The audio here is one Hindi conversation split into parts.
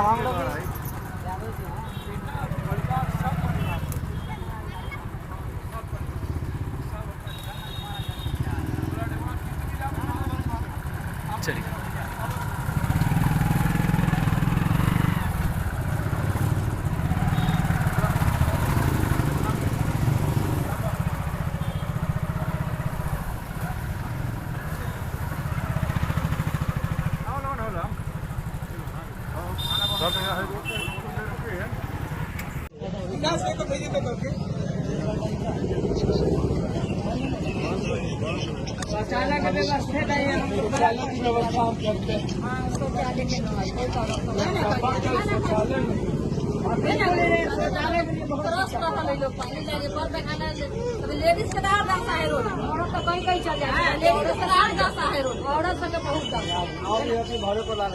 हम लोग चलिए शौचालय की व्यवस्था चाहिए व्यवस्था हम करते हैं। हाँ उसको क्या लेके शौचालय के लिए बहुत पानी चाहिए पर पैखाना लेडीज के दार जाता है रोड औरत तो कहीं कहीं चल जाता है लेडीज के दार जाता है रोड औरत सबके बहुत जाता है घरे पर ला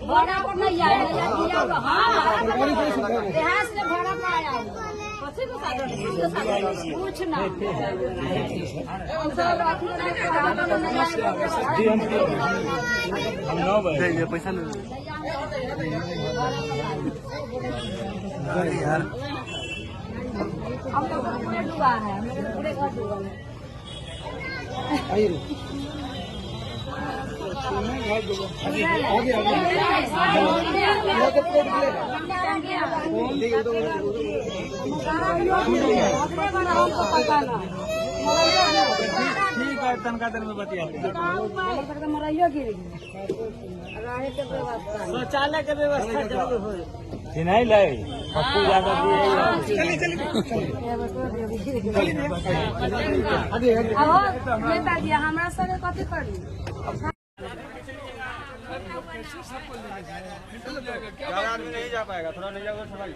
भाड़ा पर नहीं आया देहात से भाड़ा पर आया कुछ ना पैसा यार हम तो पूरे डूबा है मेरे पूरे घर डूबा है ठीक है तनका देर में बतिया मरैयो गिर शौचालय के व्यवस्था जरूर हो नहीं लाई दिया हमरा संगे कथी करी ज्यादा आदमी नहीं जा पाएगा थोड़ा नहीं जाओगे सवाल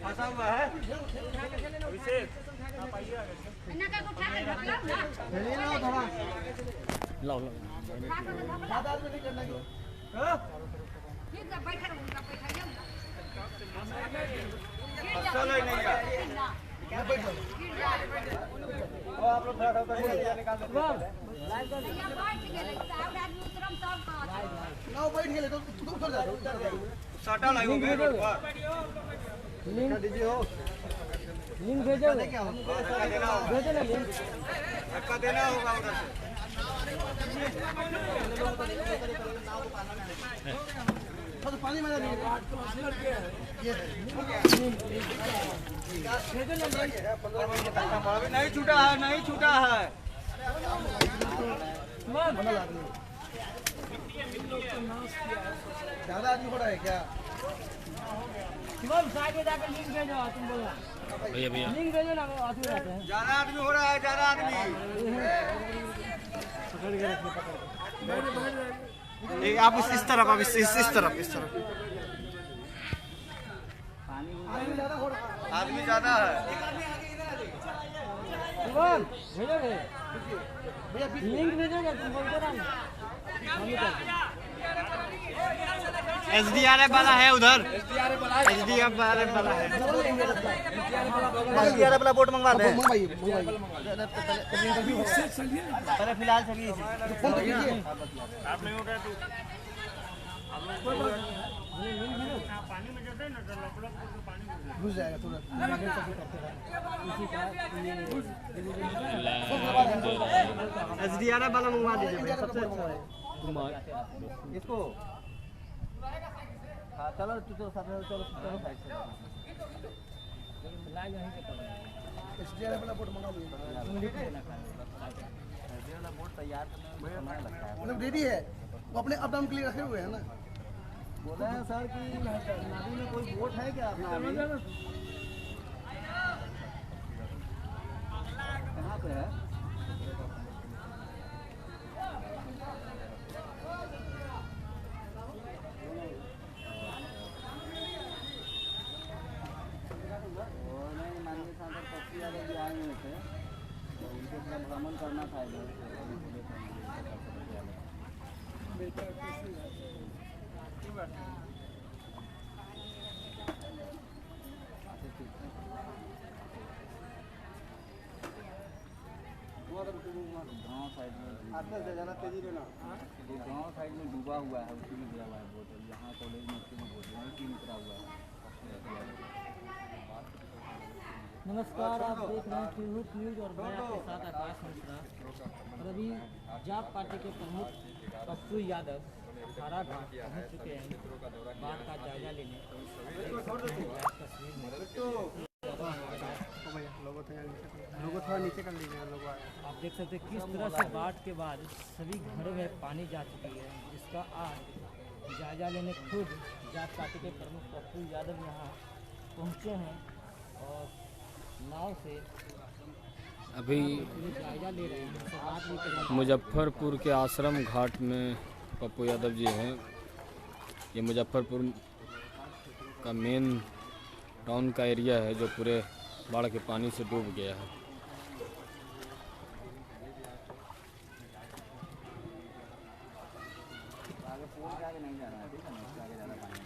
फंसा हुआ है अभिषेक आप आइए लाओ लाओ ज्यादा आदमी नहीं करना चलो नहीं आप लोग थोड़ा निकाल साटा नहीं होंगे रोड पर लिंक दीजिए हो लिंक भेजो भेजो ना लिंक धक्का देना होगा उधर से पानी में नहीं छूटा है नहीं छूटा है ज्यादा आदमी हो रहा है क्या आगे जाकर लिंक भेजो तुम बोला भैया भैया लिंक भेजो ना आदमी रहते हैं ज्यादा आदमी हो रहा है ज्यादा आदमी आप इस तरफ आप इस तरफ आदमी ज्यादा है लिंक भेजोगे तुम बोलते ना SDRF वाला है उधर SDRF वाला है SDRF वाला बोट मंगवा दे पहले फिलहाल सभी आप नहीं उठ रहे पानी में जाता है ना तो पानी घुस जाएगा तुरंत। SDRF वाला मंगवा दीजिए भाई, सबसे अच्छा है इसको। हाँ चलो चलो साथ में चलो चलो साइड से SDRF वाला बोर्ड मंगा लीजिए। वाला बोर्ड तैयार करने में समय लगता है। मतलब रेडी है वो अपने अप डाउन के लिए रखे हुए हैं ना। बोला है सर कि नावी में कोई बोट है क्या? कहाँ पे है? माननीय सांसद पप्पू यादव जी आए हुए थे तो उनके साथ भ्रमण करना था इधर। गाँव साइड में जाना तेजी में ना, गाँव साइड में डूबा हुआ है, उसी में गिरा हुआ है बोट। यहाँ कॉलेज में उसी में बोट नहीं उतरा हुआ है। नमस्कार, आप देख रहे हैं तिरहुत न्यूज और मैं आपके साथ आकाश मिश्रा। और अभी जाप पार्टी के प्रमुख पप्पू यादव खारा घाट पहुँच चुके हैं बाढ़ का जायजा लेने। लोगो थोड़ा नीचे कर लीजिए लोग। आप देख सकते हैं किस तरह से बाढ़ के बाद सभी घरों में पानी जा चुकी है, जिसका आज जायजा लेने खुद जाप पार्टी के प्रमुख पप्पू यादव यहाँ पहुँचे हैं और नाव से अभी जायजा ले रहे हैं। बात भी करेंगे। मुजफ्फरपुर के आश्रम घाट में पप्पू यादव जी हैं। ये मुजफ्फरपुर का मेन टाउन का एरिया है जो पूरे बाढ़ के पानी से डूब गया है। नहीं जा रहा है, ठीक है ना, उसके आगे ज़्यादा पानी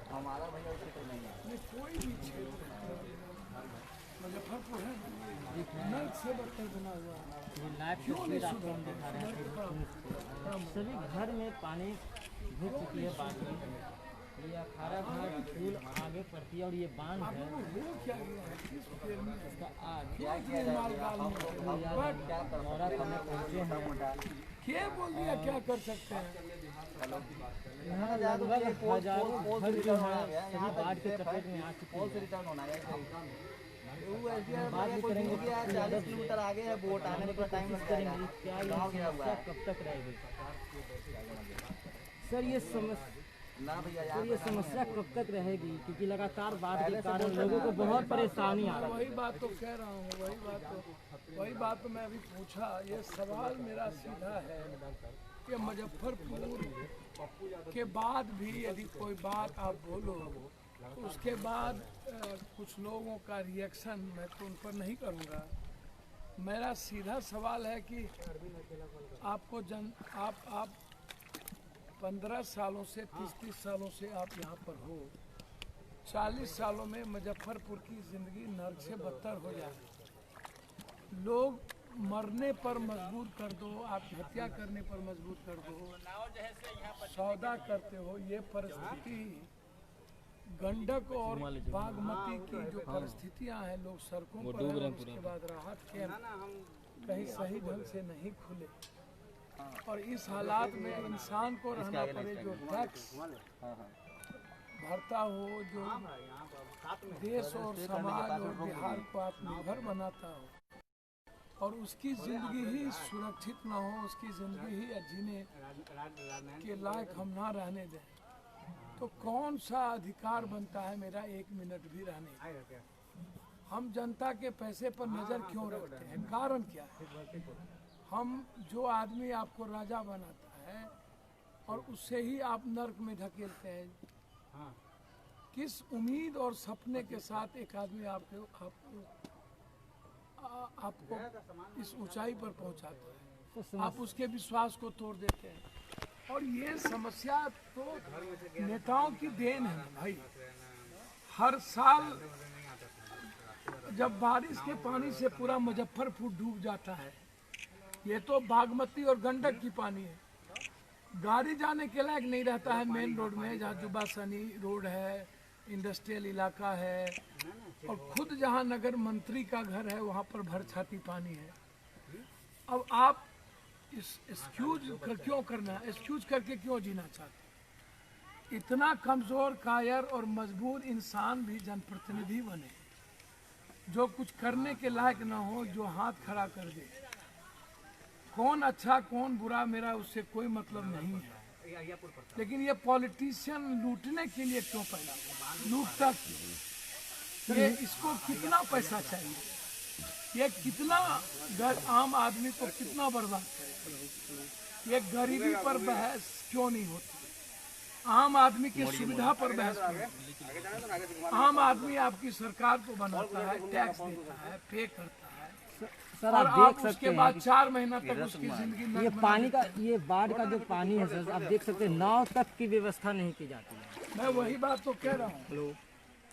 हमारा भैया क्षेत्र नहीं है। कोई भी मुजफ्फरपुर है नर्क से बदतर बना हुआ है। लाइव तस्वीर आपको हम दिखा रहे हैं। सभी घर में पानी घुस चुकी है बाढ़ में। ये खारा घाट पुल आगे पड़ती है और ये बांध है इसका आज दौरा करने पहुँचे हैं। क्या बोल दिया, क्या कर सकते हैं? यहाँ लगभग हजारों घर जो है सभी बाढ़ के चपेट में आ चुके हैं। बात भी करेंगे 40 किलोमीटर आगे है, बोट आने में टाइम लग जाएगा। क्या ये समस्या कब तक रहेगी सर? ये समस्या कब तक रहेगी? क्योंकि लगातार बाढ़ के कारण लोगों को बहुत परेशानी आ रही है। वही बात तो कह रहा हूँ, वही बात तो मैं अभी पूछा। ये सवाल मेरा सीधा है कि मुजफ्फरपुर के बाद भी यदि कोई बात आप बोलो तो उसके बाद कुछ लोगों का रिएक्शन मैं तो उन पर नहीं करूँगा। मेरा सीधा सवाल है कि आपको आप 15 सालों से 30 सालों से आप यहाँ पर हो। 40 सालों में मुजफ्फरपुर की ज़िंदगी नर्क से बदतर हो जाए। लोग मरने पर मजबूर कर दो, आत्महत्या करने पर मजबूर कर दो, सौदा करते हो। ये परिस्थिति गंडक और बागमती की जो परिस्थितियाँ हैं, लोग सड़कों पर हैं। उसके बाद राहत कैंप कहीं सही ढंग से नहीं खुले और इस हालात में इंसान को रहना पड़े जो टैक्स भरता हो, जो देश और समाज और बिहार को आत्मनिर्भर बनाता हो और उसकी ज़िंदगी ही सुरक्षित ना हो, उसकी ज़िंदगी ही जीने के लायक हम ना रहने दें, तो कौन सा अधिकार बनता है मेरा 1 मिनट भी रहने? हम जनता के पैसे पर नज़र क्यों रखते हैं? कारण क्या है? हम जो आदमी आपको राजा बनाता है और उससे ही आप नर्क में धकेलते हैं। किस उम्मीद और सपने के साथ एक आदमी आपको इस ऊंचाई पर पहुंचाता है, आप उसके विश्वास को तोड़ देते हैं। और ये समस्या तो नेताओं की देन है भाई। हर साल जब बारिश के पानी से पूरा मुजफ्फरपुर डूब जाता है, ये तो बागमती और गंडक की पानी है, गाड़ी जाने के लायक नहीं रहता है मेन रोड में, जहाँ जुबा सनी रोड है, इंडस्ट्रियल इलाका है, और खुद जहाँ नगर मंत्री का घर है वहाँ पर भर छाती पानी है। अब आप एक्सक्यूज क्यों करना, एक्सक्यूज करके क्यों जीना चाहते? इतना कमजोर, कायर और मजबूर इंसान भी जनप्रतिनिधि बने, जो कुछ करने के लायक ना हो, जो हाथ खड़ा कर दे। कौन अच्छा कौन बुरा, मेरा उससे कोई मतलब नहीं है, लेकिन ये पॉलिटिशियन लूटने के लिए क्यों पैदा लूटता क्यों? ये इसको कितना पैसा चाहिए, ये कितना आम आदमी को कितना बर्बाद करेगा? ये गरीबी पर बहस क्यों नहीं होती? आम आदमी की सुविधा पर बहस क्यों होती? आम आदमी आपकी सरकार को बनाता है, टैक्स देता है, पे करता है, सर और आप देख सकते उसके बाद 4 महीना तक उसकी जिंदगी ये पानी का, ये बाढ़ का जो पानी है सर, आप देख सकते हैं नाव तक की व्यवस्था नहीं की जाती है। मैं वही बात तो कह रहा हूँ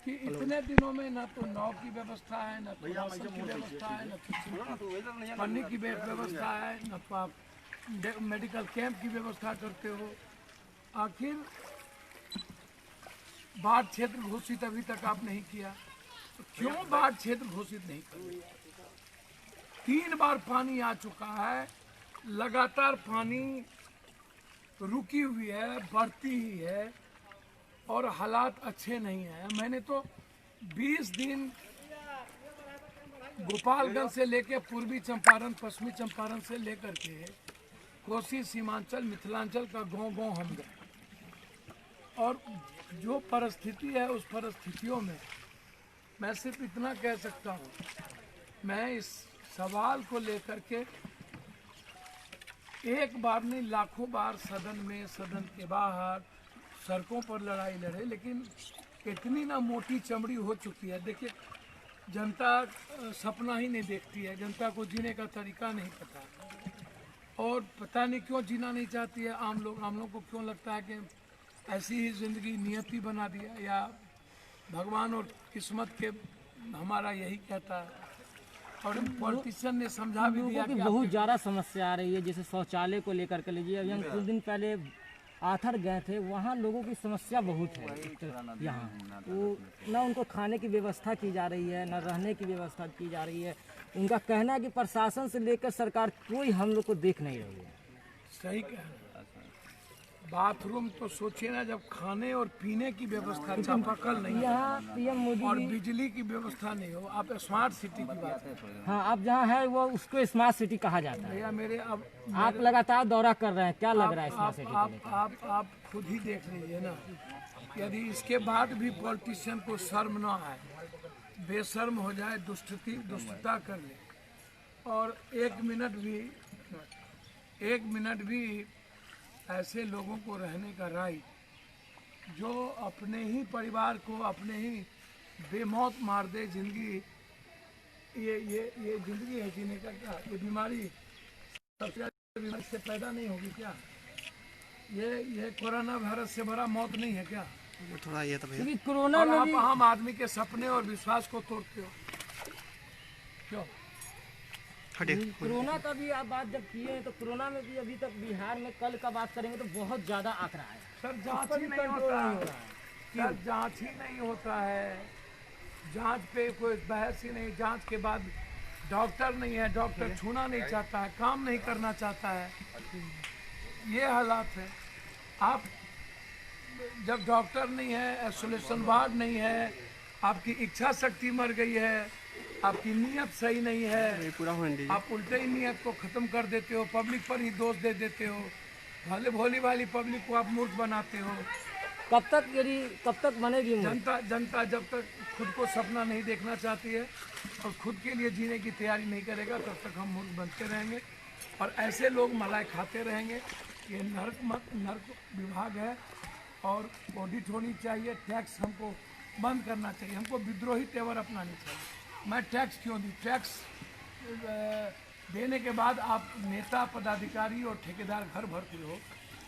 कि इतने दिनों में ना तो नाव की व्यवस्था है, न तो राशन की व्यवस्था है, न तो पन्नी की व्यवस्था है, न मेडिकल कैंप की व्यवस्था करते हो। आखिर बाढ़ क्षेत्र घोषित अभी तक आप नहीं किया, तो क्यों बाढ़ क्षेत्र घोषित नहीं कर? 3 बार पानी आ चुका है, लगातार पानी रुकी हुई है, बढ़ती ही है, और हालात अच्छे नहीं हैं। मैंने तो 20 दिन गोपालगंज से लेकर पूर्वी चंपारण, पश्चिमी चंपारण से लेकर के कोसी, सीमांचल, मिथिलांचल का गांव-गांव हम गए, और जो परिस्थिति है उस परिस्थितियों में मैं सिर्फ इतना कह सकता हूँ, मैं इस सवाल को लेकर के एक बार नहीं लाखों बार सदन में, सदन के बाहर, सड़कों पर लड़ाई लड़े, लेकिन इतनी ना मोटी चमड़ी हो चुकी है। देखिए, जनता सपना ही नहीं देखती है, जनता को जीने का तरीका नहीं पता, और पता नहीं क्यों जीना नहीं चाहती है। आम लोगों को क्यों लगता है कि ऐसी ही जिंदगी नियति बना दिया, या भगवान और किस्मत के हमारा यही कहता है। और पॉलिटिशियन ने समझा भी दिया कि बहुत ज़्यादा समस्या आ रही है, जैसे शौचालय को लेकर के लीजिए। अभी हम कुछ दिन पहले आथर गए थे, वहाँ लोगों की समस्या बहुत है यहाँ। वो ना उनको खाने की व्यवस्था की जा रही है, ना रहने की व्यवस्था की जा रही है। उनका कहना है कि प्रशासन से लेकर सरकार कोई हम लोग को देख नहीं रही है। सही कह रहे हैं। बाथरूम तो सोचिए ना, जब खाने और पीने की व्यवस्था चापाकल नहीं यहाँ है पीएम मोदी और बिजली की व्यवस्था नहीं हो, आप स्मार्ट सिटी की बात है। हाँ, आप जहाँ है वो उसको स्मार्ट सिटी कहा जाता है। भैया मेरे अब आप लगातार दौरा कर रहे हैं, क्या लग रहा है स्मार्ट सिटी को लेकर? आप खुद ही देख लीजिए ना, यदि इसके बाद भी पॉलिटिशियन को शर्म ना आए, बेशर्म हो जाए, दुष्टता कर ले, और एक मिनट भी ऐसे लोगों को रहने का राइट, जो अपने ही परिवार को अपने ही बेमौत मार दे, जिंदगी ये जिंदगी है जीने का क्या? ये बीमारी सबसे ज्यादा बीमारी से पैदा नहीं होगी क्या? ये कोरोना वायरस से बड़ा मौत नहीं है क्या? थोड़ा ये तो क्योंकि कोरोना और में आप भी आम आदमी के सपने और विश्वास को तोड़ते हो क्यों? कोरोना का भी आप बात जब किए हैं, तो कोरोना में भी अभी तक बिहार में कल का बात करेंगे तो बहुत ज़्यादा आंकड़ा है। सर जांच ही नहीं होता है, सर जांच ही नहीं होता है, जांच पे कोई बहस ही नहीं। जांच के बाद डॉक्टर नहीं है, डॉक्टर छूना नहीं चाहता है, काम नहीं करना चाहता है, ये हालात है। आप जब डॉक्टर नहीं है, आइसोलेशन वार्ड नहीं है, आपकी इच्छा शक्ति मर गई है, आपकी नीयत सही नहीं है, आप उल्टे ही नीयत को ख़त्म कर देते हो, पब्लिक पर ही दोष दे देते हो, भले भोली वाली पब्लिक को आप मूर्ख बनाते हो। कब तक बनेगी जनता जब तक खुद को सपना नहीं देखना चाहती है और खुद के लिए जीने की तैयारी नहीं करेगा, तब तक हम मूर्ख बनते रहेंगे, और ऐसे लोग मलाई खाते रहेंगे। ये नर्क विभाग है, और ऑडिट होनी चाहिए, टैक्स हमको बंद करना चाहिए, हमको विद्रोही तेवर अपनानी चाहिए। मैं टैक्स क्यों दूँ? टैक्स देने के बाद आप नेता, पदाधिकारी और ठेकेदार घर भरते हो,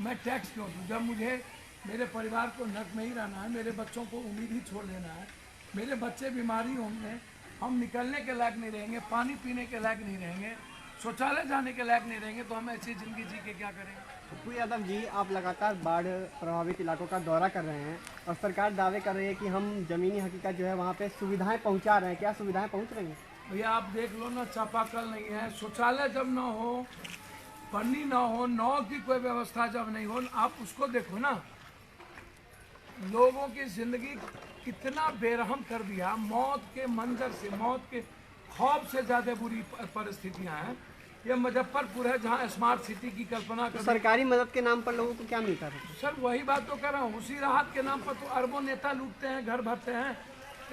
मैं टैक्स क्यों दूँ? जब मुझे मेरे परिवार को नर्क में ही रहना है, मेरे बच्चों को उम्मीद ही छोड़ देना है, मेरे बच्चे बीमारी होंगे, हम निकलने के लायक नहीं रहेंगे, पानी पीने के लायक नहीं रहेंगे, शौचालय जाने के लायक नहीं रहेंगे, तो हम ऐसी ज़िंदगी जी के क्या करेंगे। पप्पू यादव जी, आप लगातार बाढ़ प्रभावित इलाकों का दौरा कर रहे हैं और सरकार दावे कर रही है कि हम ज़मीनी हकीकत जो है वहाँ पे सुविधाएं पहुँचा रहे हैं। क्या सुविधाएं पहुँच रही हैं? भैया आप देख लो ना, चापाकल नहीं है, शौचालय जब ना हो, पन्नी ना हो, नाव की कोई व्यवस्था जब नहीं हो, आप उसको देखो ना, लोगों की जिंदगी कितना बेरहम कर दिया। मौत के मंजर से, मौत के खौफ से ज़्यादा बुरी परिस्थितियां हैं। ये मुजफ्फरपुर है जहां स्मार्ट सिटी की कल्पना कर। सरकारी मदद के नाम पर लोगों को क्या मिलता है? सर वही बात तो कर रहा हूँ, उसी राहत के नाम पर तो अरबों नेता लूटते हैं, घर भरते हैं।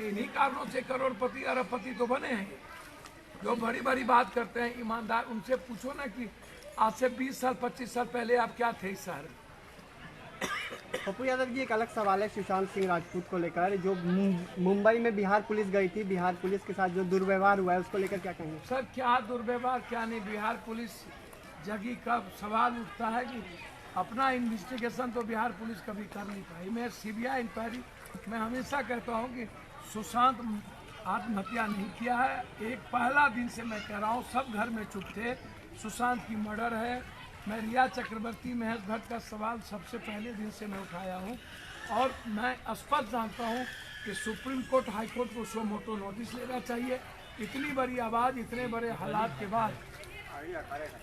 इन्हीं कारणों से करोड़पति अरबपति तो बने हैं। जो बड़ी बड़ी बात करते हैं ईमानदार, उनसे पूछो ना कि आज से 20 साल 25 साल पहले आप क्या थे इस शहर में। पप्पू यादव जी, एक अलग सवाल है सुशांत सिंह राजपूत को लेकर, जो मुंबई में बिहार पुलिस गई थी, बिहार पुलिस के साथ जो दुर्व्यवहार हुआ है उसको लेकर क्या कहेंगे? सर क्या दुर्व्यवहार, क्या नहीं, बिहार पुलिस जगी कब सवाल उठता है कि अपना इन्वेस्टिगेशन तो बिहार पुलिस कभी कर नहीं पाई। मैं सीबीआई इंक्वायरी, मैं हमेशा कहता हूँ कि सुशांत आत्महत्या नहीं किया है। एक पहला दिन से मैं कह रहा हूँ, सब घर में चुप थे, सुशांत की मर्डर है। मैं रिया चक्रवर्ती, महेश भट्ट का सवाल सबसे पहले दिन से मैं उठाया हूँ और मैं स्पष्ट जानता हूँ कि सुप्रीम कोर्ट, हाई कोर्ट को सो मोटो नोटिस लेना चाहिए। इतनी बड़ी आवाज़, इतने बड़े हालात के बाद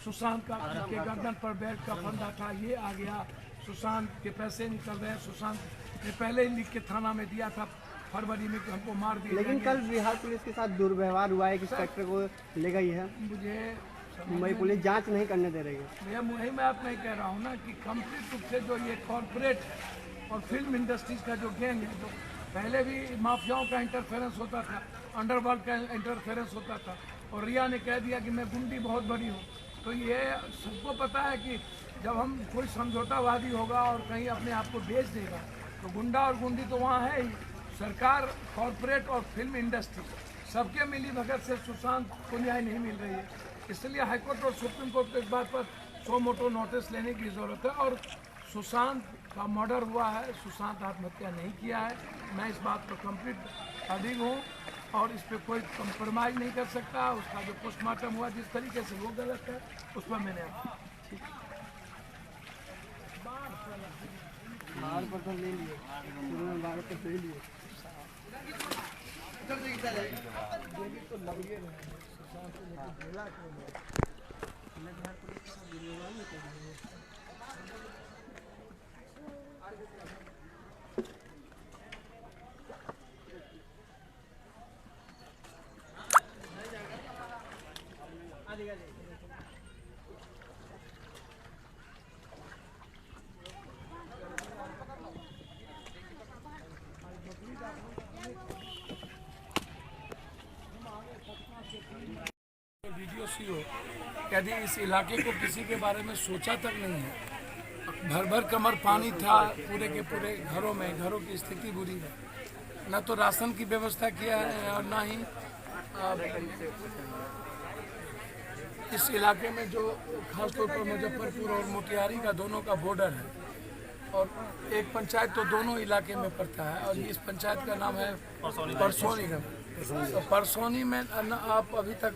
सुशांत का के गर्दन पर बैग का फंदा था, ये आ गया, सुशांत के पैसे निकल रहे हैं। सुशांत ने पहले ही लिख के थाना में दिया था फरवरी में कि हमको मार दिया। लेकिन कल बिहार पुलिस के साथ दुर्व्यवहार हुआ है, एक इंस्पेक्टर को ले गई है, मुझे मुंबई पुलिस जांच नहीं करने दे रही है। भैया वही मैं आप नहीं कह रहा हूँ ना कि कंप्लीट रूप से जो ये कॉर्पोरेट और फिल्म इंडस्ट्रीज का जो गैंग है, तो पहले भी माफियाओं का इंटरफेरेंस होता था, अंडरवर्ल्ड का इंटरफेरेंस होता था, और रिया ने कह दिया कि मैं गुंडी बहुत बड़ी हूँ। तो ये सबको पता है कि जब हम कोई समझौतावादी होगा और कहीं अपने आप को बेच देगा, तो गुंडा और गुंडी तो वहाँ है ही। सरकार, कॉर्पोरेट और फिल्म इंडस्ट्री सबके मिली भगत से सुशांत को न्याय नहीं मिल रही है। इसलिए हाईकोर्ट और सुप्रीम कोर्ट को इस बात पर सो मोटो नोटिस लेने की ज़रूरत है। और सुशांत का मर्डर हुआ है, सुशांत आत्महत्या नहीं किया है। मैं इस बात पर कंप्लीट अडिग हूँ और इस पर कोई कंप्रोमाइज़ नहीं कर सकता। उसका जो पोस्टमार्टम हुआ जिस तरीके से, वो गलत है, उस पर मैंने ले लिए, शुरू में 12% ले लिए। वीडियो सी हो, यदि इस इलाके को किसी के बारे में सोचा तक नहीं है। भर भर कमर पानी था पूरे के पूरे घरों में, घरों की स्थिति बुरी है। न तो राशन की व्यवस्था किया है और ना ही इस इलाके में जो खासतौर पर मुजफ्फरपुर और मोतिहारी का दोनों का बॉर्डर है और एक पंचायत तो दोनों इलाके में पड़ता है और इस पंचायत का नाम है परसोनी। तो परसोनी में आप अभी तक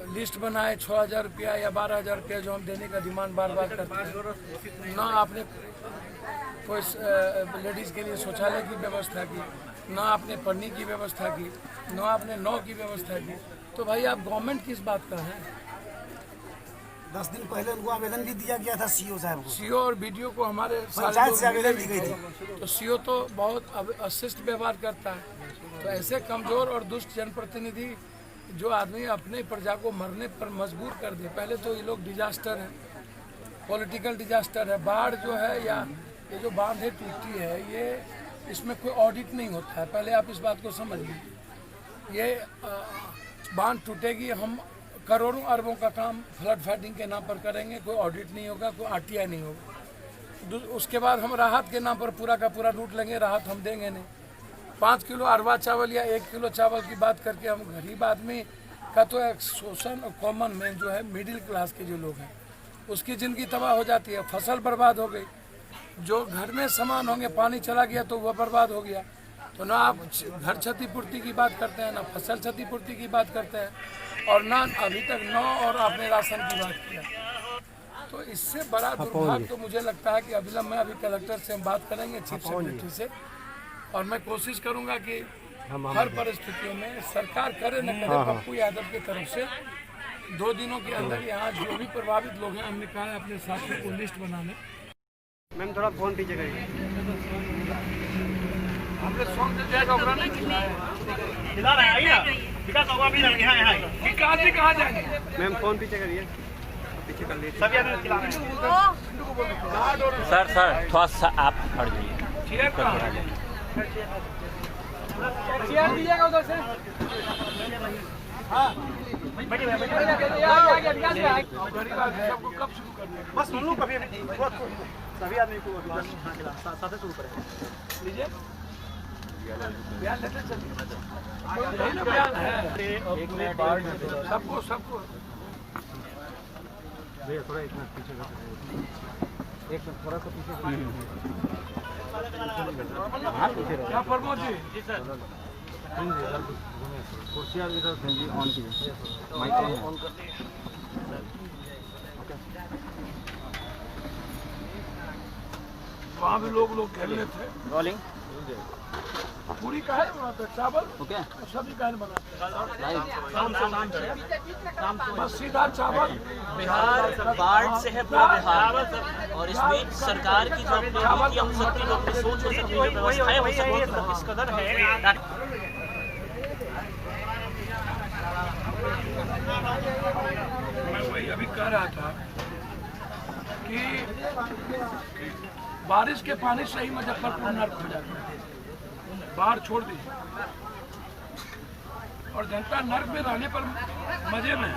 लिस्ट बनाए 6,000 रुपया या 12,000 रुपया जो हम देने का डिमांड बार बार करते हैं, ना आपने कोई लेडीज़ के लिए शौचालय की व्यवस्था की, ना आपने पढ़ने की व्यवस्था की, ना आपने नौ की व्यवस्था की। तो भाई आप गवर्नमेंट किस बात का है? 10 दिन पहले उनको आवेदन भी दिया गया था सीओ साहब को। सीओ और बीडीओ को हमारे पंचायत से आवेदन दी गई थी। तो सीओ तो बहुत अशिष्ट व्यवहार करता है। तो ऐसे कमजोर और दुष्ट जनप्रतिनिधि जो आदमी अपने प्रजा को मरने पर मजबूर कर दे। पहले तो ये लोग डिजास्टर है, पॉलिटिकल डिजास्टर है। बाढ़ जो है या ये जो बांधें टूटती है, ये इसमें कोई ऑडिट नहीं होता है। पहले आप इस बात को समझ लीजिए, ये बांध टूटेगी, हम करोड़ों अरबों का काम फ्लड फाइटिंग के नाम पर करेंगे, कोई ऑडिट नहीं होगा, कोई आरटीआई नहीं होगा। उसके बाद हम राहत के नाम पर पूरा का पूरा लूट लेंगे, राहत हम देंगे नहीं। 5 किलो अरवा चावल या 1 किलो चावल की बात करके हम गरीब आदमी का तो एक शोषण और कॉमन मैन जो है मिडिल क्लास के जो लोग हैं उसकी ज़िंदगी तबाह हो जाती है, फसल बर्बाद हो गई। जो घर में सामान होंगे, पानी चला गया तो वह बर्बाद हो गया। तो ना आप घर क्षतिपूर्ति की बात करते हैं, ना फसल क्षतिपूर्ति की बात करते हैं, और ना अभी तक और आपने राशन की बात किया। तो इससे बड़ा दुर्भाग्य तो मुझे लगता है कि अविलंब में अभी कलेक्टर से हम बात करेंगे, चीफ सेक्रेटरी से, और मैं कोशिश करूंगा कि हर परिस्थितियों में सरकार करे न करे, पप्पू यादव की तरफ से 2 दिनों के अंदर यहाँ जो भी प्रभावित लोग हैं, हमने कहा है अपने साथियों को लिस्ट बनाने। मैम थोड़ा फोन पीछे करिए। हमने फोन से जाएगा नहीं खिला रहे हैं, आइए ना। विकास होगा भी यहाँ विकास जी कहाँ जाएंगे? मैम फोन पीछे करिए, पीछे कर लीजिए। सभी आदमी खिला रहे हैं। सर थोड़ा सा आप हट जाइए। चेयर दीजिएगा उधर से। हाँ बैठिए सबको कब शुरू करना है? बस सुन लो कभी सभी आदमी को साथ शुरू करें। लीजिए बयान लेते चलिए। यही ना बयान है। सबको थोड़ा एक मिनट पीछे थोड़ा सा पीछे। क्या प्रमोद जी? जी सर। कुर्सियाँ इधर ऑन कीजिए, माइक ऑन कर दिए। वहाँ भी लोग खेल रहे थे। रोलिंग पूरी का है बनाते, चावल ओके, सब्जी का बनाते, शाम बस सीधा चावल। बिहार बाढ़ से है पूरा बिहार, और इस बीच सरकार की जो हम सबकी लोग सोच हो सकती है, व्यवस्थाएं हो सकती इस कदर है। मैं वही अभी कह रहा था कि बारिश के पानी से ही मुजफ्फरपुर नर्क हो जाता है, बाढ़ छोड़ दीजिए, और जनता नर्क में रहने पर मजे में है।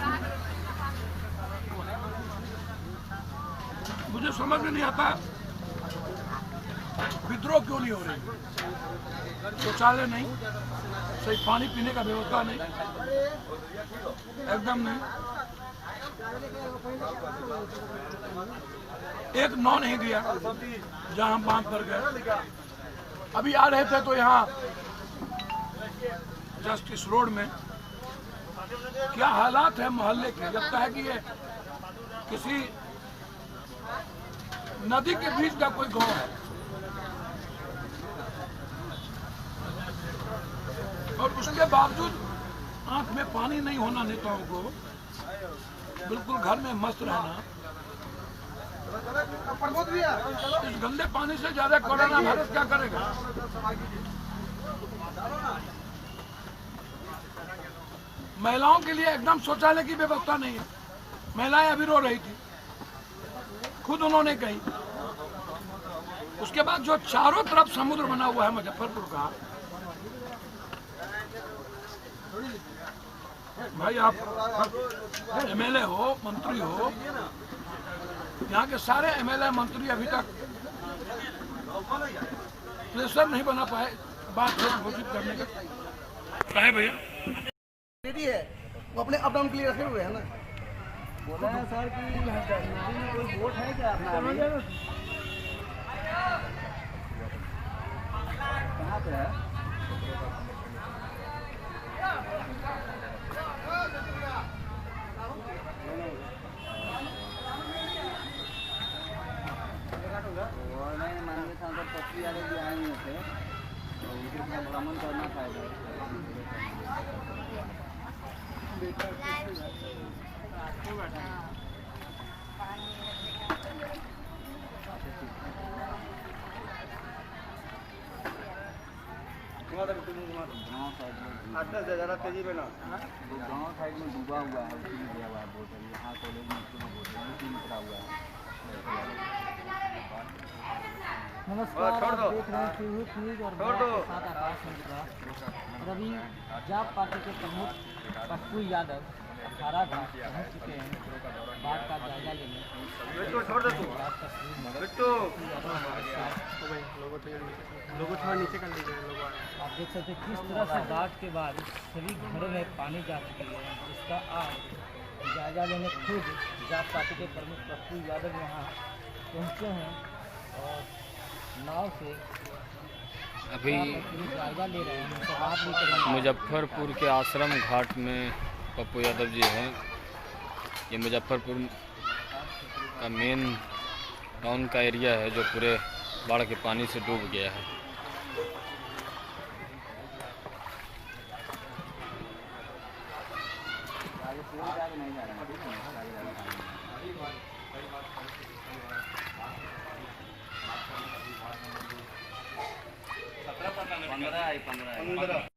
मुझे समझ में नहीं आता विद्रोह क्यों नहीं हो रही। शौचालय नहीं, सही पानी पीने का व्यवस्था नहीं, एकदम नहीं। एक नौ नहीं दिया जहां हम बांध पर गए। अभी आ रहे थे तो यहाँ जस्टिस रोड में क्या हालात है मोहल्ले के, लगता है कि ये किसी नदी के बीच का कोई गांव है। और उसके बावजूद आंख में पानी नहीं होना नेताओं को, बिल्कुल घर में मस्त रहना। इस गंदे पानी से ज्यादा कोरोना वायरस क्या करेगा? महिलाओं के लिए एकदम शौचालय की व्यवस्था नहीं है। महिलाएं अभी रो रही थी, खुद उन्होंने कही। उसके बाद जो चारों तरफ समुद्र बना हुआ है मुजफ्फरपुर का, भाई आप एमएलए हो, मंत्री हो, यहाँ के सारे एमएलए मंत्री अभी तक प्रेशर नहीं बना पाए बात घोषित करने का। है भैया है वो अपने अप डाउन के लिए रखे हुए हैं ना। बोला है सर कि कोई वोट है क्या अपना? कहाँ पे है? माननीय सांसद पप्पू यादव जी आए हुए थे, तो उनके साथ भ्रमण करना था। ज़्यादा तेजी में ना, गाँव साइड में डूबा हुआ है, उसी में दिया हुआ है बोतल। यहाँ कॉलेज में निकला हुआ है। नमस्कार, आप देख रहे हैं टीवी न्यूज और मेरे साथ आकाश मिश्रा। रवि जाप पार्टी के प्रमुख पप्पू यादव हारा घाट पहुँच चुके हैं बाढ़ का जायजा लेने। आप देख सकते हैं किस तरह से बाढ़ के बाद सभी घरों में पानी जा चुकी है, जिसका आज जायजा लेने खुद जाप पार्टी के प्रमुख पप्पू यादव यहाँ पहुँचे हैं और नाव से अभी जायजा ले रहे हैं, उनसे बात भी करेंगे। मुजफ्फरपुर के आश्रम घाट में पप्पू यादव जी हैं। ये मुजफ्फरपुर का मेन टाउन का एरिया है जो पूरे बाढ़ के पानी से डूब गया है। पंद्रह